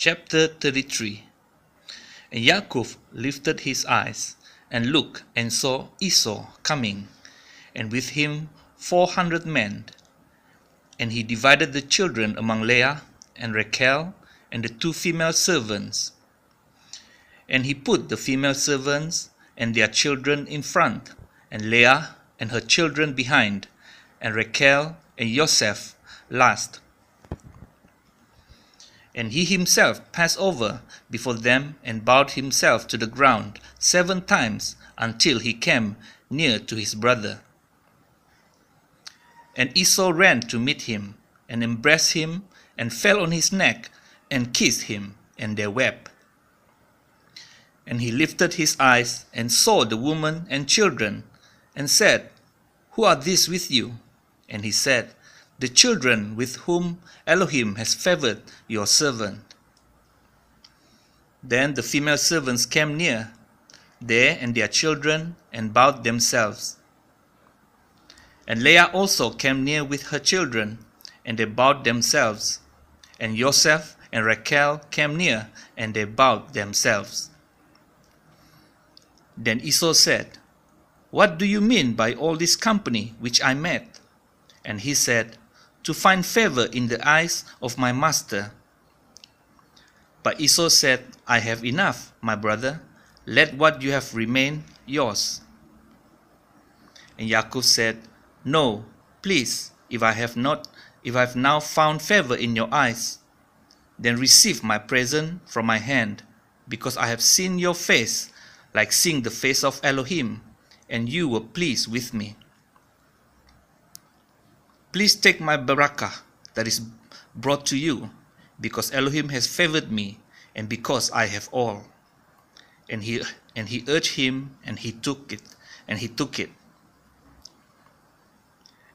Chapter 33. And Yaakov lifted his eyes, and looked, and saw Esau coming, and with him 400 men. And he divided the children among Leah, and Rachel, and the 2 female servants. And he put the female servants and their children in front, and Leah and her children behind, and Rachel and Joseph last. And he himself passed over before them, and bowed himself to the ground 7 times, until he came near to his brother. And Esau ran to meet him, and embraced him, and fell on his neck, and kissed him, and they wept. And he lifted his eyes, and saw the woman and children, and said, Who are these with you? And he said, The children with whom Elohim has favored your servant. Then the female servants came near, they and their children, and bowed themselves. And Leah also came near with her children, and they bowed themselves. And Joseph and Rachel came near, and they bowed themselves. Then Esau said, What do you mean by all this company which I met? And he said, To find favor in the eyes of my master. But Esau said, I have enough, my brother. Let what you have remain yours. And Yaakov said, No, please, if I have now found favor in your eyes, then receive my present from my hand, because I have seen your face, like seeing the face of Elohim, and you were pleased with me. Please take my barakah that is brought to you, because Elohim has favored me, and because I have all. And he urged him, and he took it.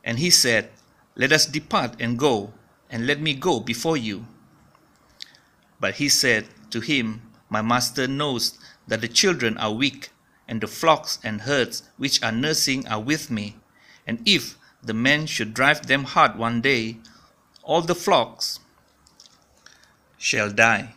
And he said, Let us depart and go, and let me go before you. But he said to him, My master knows that the children are weak, and the flocks and herds which are nursing are with me. And if the men should drive them hard one day, all the flocks shall die.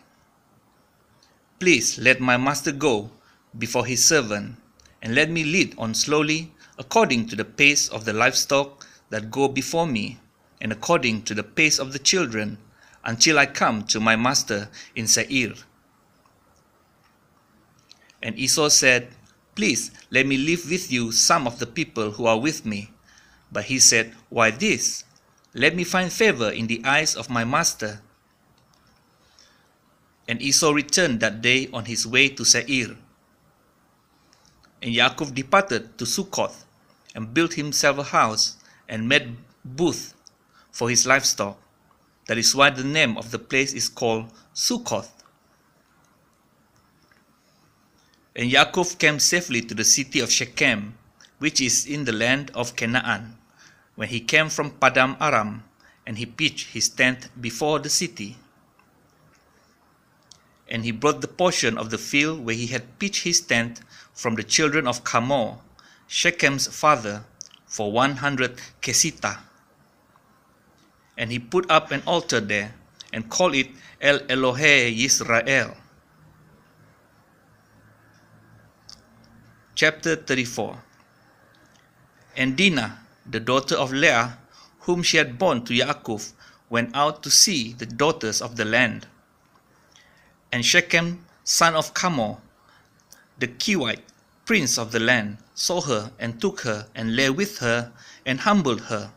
Please let my master go before his servant, and let me lead on slowly, according to the pace of the livestock that go before me, and according to the pace of the children, until I come to my master in Seir. And Esau said, Please let me leave with you some of the people who are with me. But he said, Why this? Let me find favor in the eyes of my master. And Esau returned that day on his way to Seir. And Yaakov departed to Succoth, and built himself a house, and made booth for his livestock. That is why the name of the place is called Succoth. And Yaakov came safely to the city of Shechem, which is in the land of Canaan, when he came from Padam Aram, and he pitched his tent before the city. And he brought the portion of the field where he had pitched his tent from the children of Hamor, Shechem's father, for 100 kesitah. And he put up an altar there, and called it El Elohe Yisrael. Chapter 34. And Dinah, the daughter of Leah, whom she had borne to Yaakov, went out to see the daughters of the land. And Shechem, son of Hamor, the Kewite, prince of the land, saw her, and took her, and lay with her, and humbled her.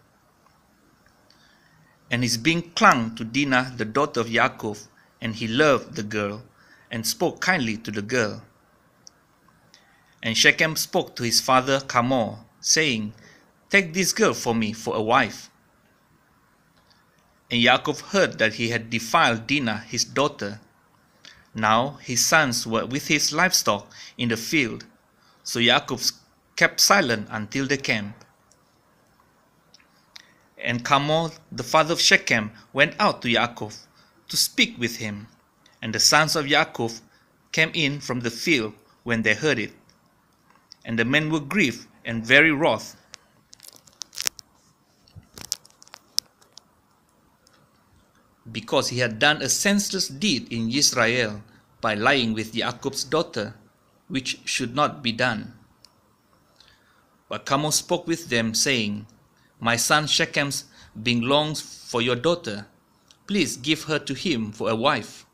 And his being clung to Dinah, the daughter of Yaakov, and he loved the girl, and spoke kindly to the girl. And Shechem spoke to his father Hamor, saying, Take this girl for me for a wife. And Yaakov heard that he had defiled Dinah his daughter. Now his sons were with his livestock in the field, so Yaakov kept silent until the camp. And Hamor, the father of Shechem, went out to Yaakov to speak with him, and the sons of Yaakov came in from the field when they heard it. And the men were grieved and very wroth. because he had done a senseless deed in Israel by lying with Jacob's daughter, which should not be done. But Hamor spoke with them, saying, My son Shechem's being longs for your daughter. Please give her to him for a wife,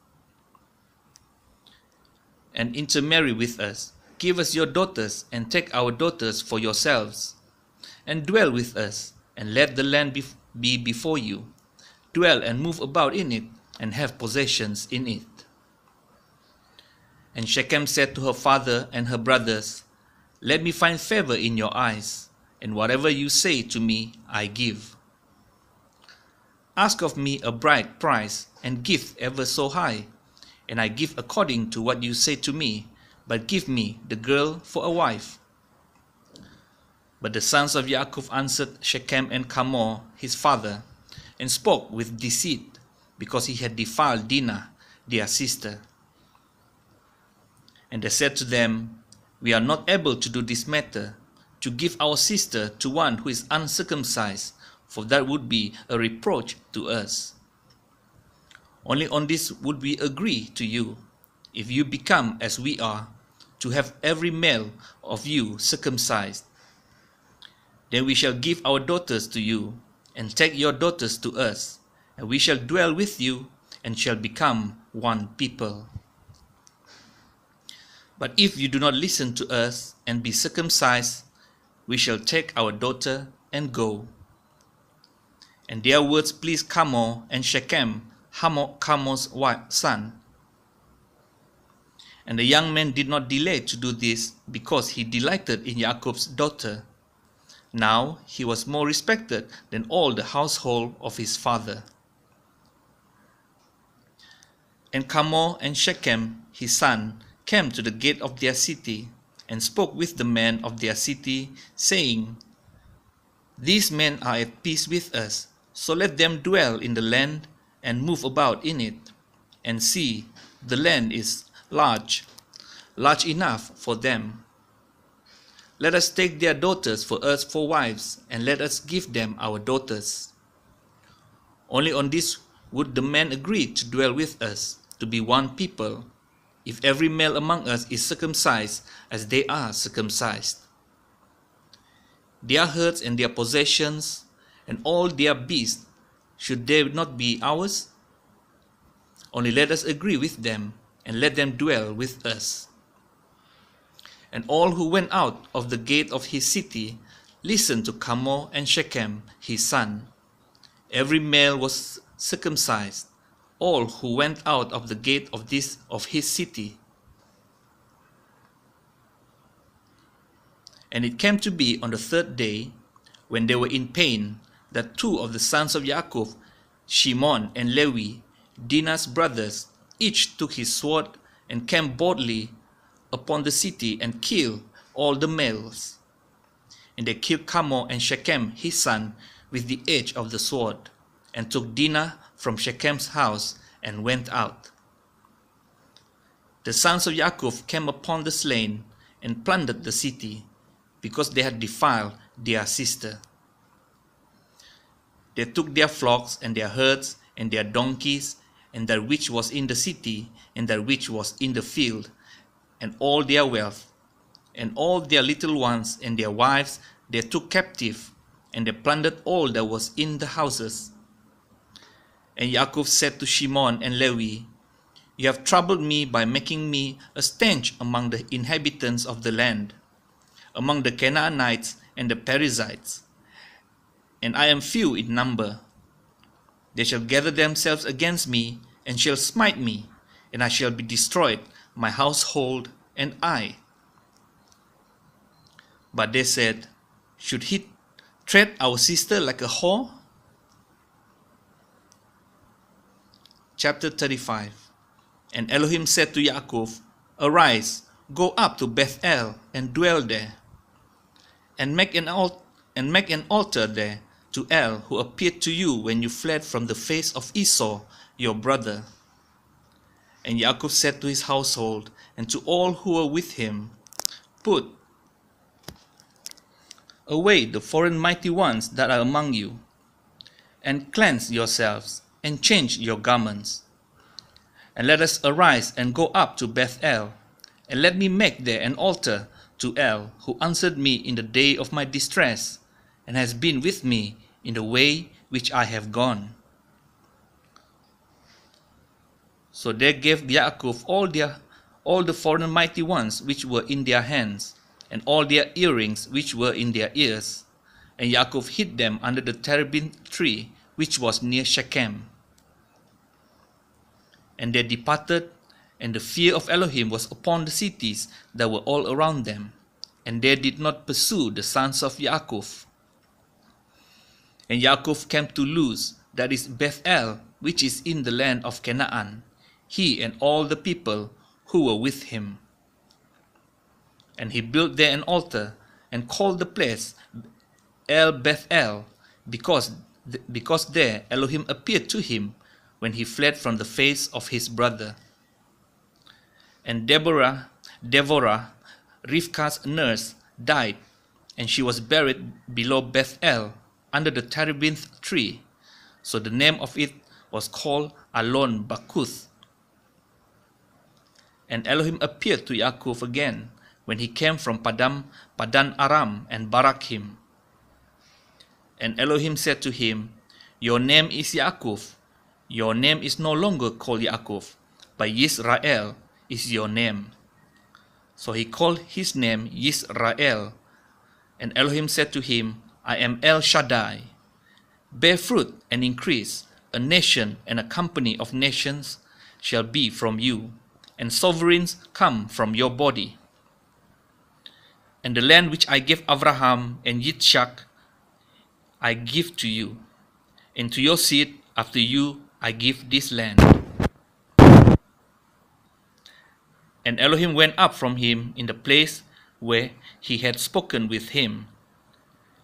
and intermarry with us. Give us your daughters, and take our daughters for yourselves, and dwell with us, and let the land be before you. Dwell and move about in it, and have possessions in it. And Shechem said to her father and her brothers, Let me find favor in your eyes, and whatever you say to me I give. Ask of me a bride price, and gift ever so high, and I give according to what you say to me, but give me the girl for a wife. But the sons of Yaakov answered Shechem and Hamor his father, and spoke with deceit, because he had defiled Dinah their sister. And they said to them, We are not able to do this matter, to give our sister to one who is uncircumcised, for that would be a reproach to us. Only on this would we agree to you, if you become as we are, to have every male of you circumcised. Then we shall give our daughters to you, and take your daughters to us, and we shall dwell with you, and shall become one people. But if you do not listen to us and be circumcised, we shall take our daughter and go. And their words pleased Hamor and Shechem, Hamor's son. And the young man did not delay to do this, because he delighted in Jacob's daughter. Now he was more respected than all the household of his father. And Hamor and Shechem his son came to the gate of their city, and spoke with the men of their city, saying, These men are at peace with us, so let them dwell in the land, and move about in it. And see, the land is large enough for them. Let us take their daughters for us for wives, and let us give them our daughters. Only on this would the men agree to dwell with us, to be one people, if every male among us is circumcised as they are circumcised. Their herds and their possessions and all their beasts, should they not be ours? Only let us agree with them, and let them dwell with us. And all who went out of the gate of his city listened to Hamor and Shechem his son. Every male was circumcised, all who went out of the gate of his city. And it came to be on the third day, when they were in pain, that two of the sons of Yaakov, Shimon and Levi, Dinah's brothers, each took his sword and came boldly upon the city and killed all the males. And they killed Hamor and Shechem his son with the edge of the sword, and took Dinah from Shechem's house and went out. The sons of Yaakov came upon the slain and plundered the city, because they had defiled their sister. They took their flocks and their herds and their donkeys, and that which was in the city and that which was in the field, and all their wealth, and all their little ones and their wives they took captive, and they plundered all that was in the houses. And Yaakov said to Shimon and Levi, You have troubled me by making me a stench among the inhabitants of the land, among the Canaanites and the Perizzites, and I am few in number. They shall gather themselves against me, and shall smite me, and I shall be destroyed, my household and I. But they said, Should he treat our sister like a whore? Chapter 35. And Elohim said to Yaakov, Arise, go up to Bethel, and dwell there, and make an altar there to El, who appeared to you when you fled from the face of Esau, your brother. And Yaakov said to his household and to all who were with him, Put away the foreign mighty ones that are among you, and cleanse yourselves, and change your garments. And let us arise and go up to Bethel, and let me make there an altar to El, who answered me in the day of my distress, and has been with me in the way which I have gone." So they gave Yaakov all the foreign mighty ones which were in their hands, and all their earrings which were in their ears. And Yaakov hid them under the terebinth tree which was near Shechem. And they departed, and the fear of Elohim was upon the cities that were all around them, and they did not pursue the sons of Yaakov. And Yaakov came to Luz, that is Bethel, which is in the land of Canaan, he and all the people who were with him. And he built there an altar, and called the place El Bethel, because there Elohim appeared to him when he fled from the face of his brother. And Deborah, Rivka's nurse, died, and she was buried below Bethel, under the terebinth tree. So the name of it was called Alon Bakuth. And Elohim appeared to Yaakov again when he came from Padan Aram and barak him. And Elohim said to him, "Your name is Yaakov. Your name is no longer called Yaakov, but Yisrael is your name." So he called his name Yisrael. And Elohim said to him, "I am El Shaddai. Bear fruit and increase. A nation and a company of nations shall be from you, and sovereigns come from your body. And the land which I gave Abraham and Yitzchak I give to you, and to your seed after you I give this land." And Elohim went up from him in the place where he had spoken with him.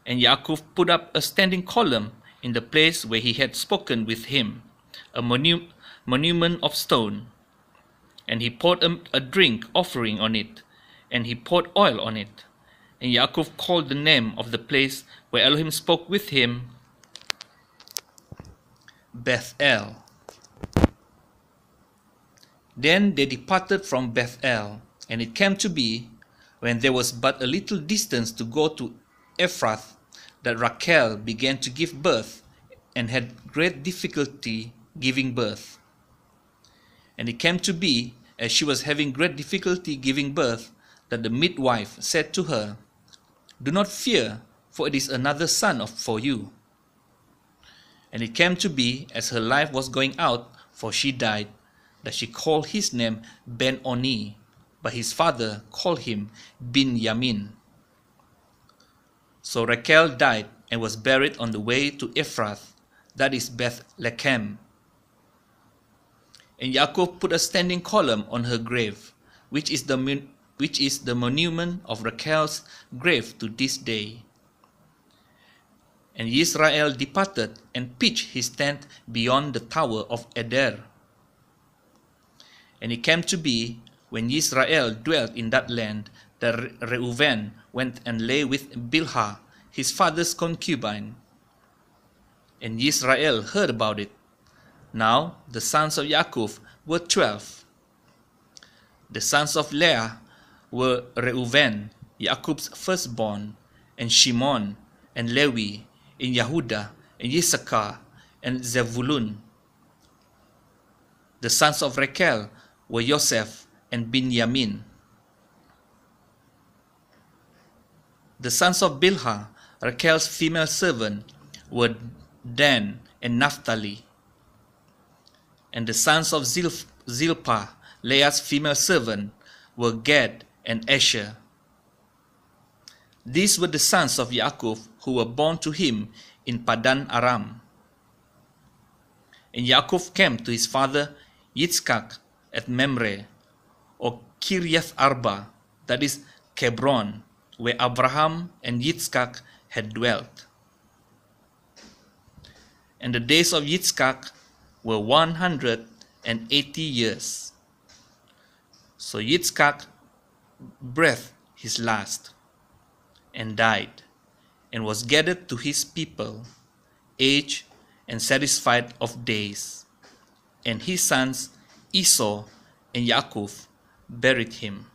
And Yaakov put up a standing column in the place where he had spoken with him, a monument of stone. And he poured a drink offering on it, and he poured oil on it. And Yaakov called the name of the place where Elohim spoke with him Bethel. Then they departed from Bethel, and it came to be, when there was but a little distance to go to Ephrath, that Rachel began to give birth, and had great difficulty giving birth. And it came to be, as she was having great difficulty giving birth, that the midwife said to her, "Do not fear, for it is another son for you." And it came to be, as her life was going out, for she died, that she called his name Ben-Oni, but his father called him Binyamin. So Rachel died and was buried on the way to Ephrath, that is Bethlehem. And Yaakov put a standing column on her grave, which is the monument of Rachel's grave to this day. And Israel departed and pitched his tent beyond the tower of Eder. And it came to be, when Israel dwelt in that land, that Reuben went and lay with Bilhah, his father's concubine. And Israel heard about it. Now the sons of Yaakov were 12. The sons of Leah were Reuben, Yaakov's firstborn, and Shimon, and Levi, and Yehudah, and Issachar, and Zevulun. The sons of Rachel were Joseph and Binyamin. The sons of Bilhah, Rachel's female servant, were Dan and Naphtali. And the sons of Zilpah, Leah's female servant, were Gad and Asher. These were the sons of Yaakov who were born to him in Padan Aram. And Yaakov came to his father Yitzchak at Memre, or Kiriath Arba, that is Hebron, where Abraham and Yitzchak had dwelt. And the days of Yitzchak were 180 years. So Yitzchak breathed his last, and died, and was gathered to his people, aged and satisfied of days. And his sons Esau and Yaakov buried him.